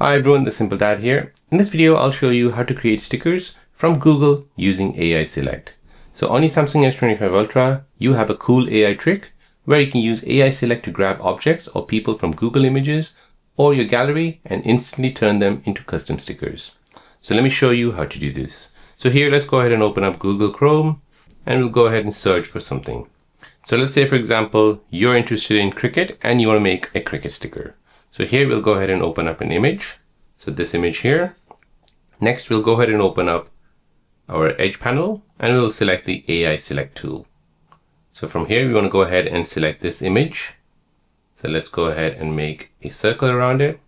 Hi everyone, the Simple Dad here. In this video, I'll show you how to create stickers from Google using AI Select. So on your Samsung S25 Ultra, you have a cool AI trick where you can use AI Select to grab objects or people from Google Images or your gallery and instantly turn them into custom stickers. So let me show you how to do this. So here, let's go ahead and open up Google Chrome and we'll go ahead and search for something. So let's say, for example, you're interested in cricket and you want to make a cricket sticker. So here we'll go ahead and open up an image. So this image here. Next, we'll go ahead and open up our edge panel and we'll select the AI Select tool. So from here, we want to go ahead and select this image. So let's go ahead and make a circle around it.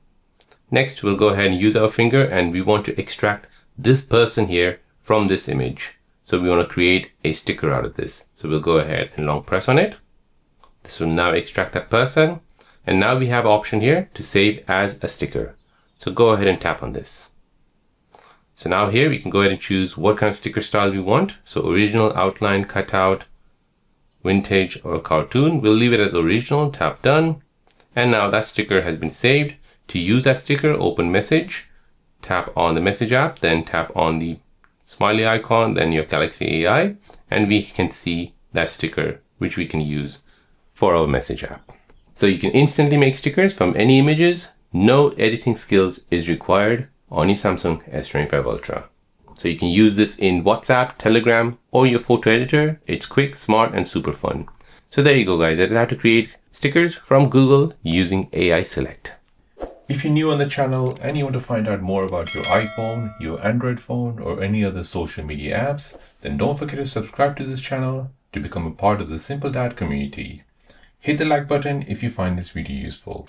Next, we'll go ahead and use our finger and we want to extract this person here from this image. So we want to create a sticker out of this. So we'll go ahead and long press on it. This will now extract that person. And now we have an option here to save as a sticker. So go ahead and tap on this. So now here we can go ahead and choose what kind of sticker style we want. So original, outline, cutout, vintage, or cartoon. We'll leave it as original, tap done. And now that sticker has been saved. To use that sticker, open message, tap on the message app, then tap on the smiley icon, then your Galaxy AI, and we can see that sticker, which we can use for our message app. So you can instantly make stickers from any images. No editing skills is required on your Samsung S25 Ultra. So you can use this in WhatsApp, Telegram, or your photo editor. It's quick, smart, and super fun. So there you go, guys. That's how to create stickers from Google using AI Select. If you're new on the channel and you want to find out more about your iPhone, your Android phone, or any other social media apps, then don't forget to subscribe to this channel to become a part of the Simple Dad community. Hit the like button if you find this video useful.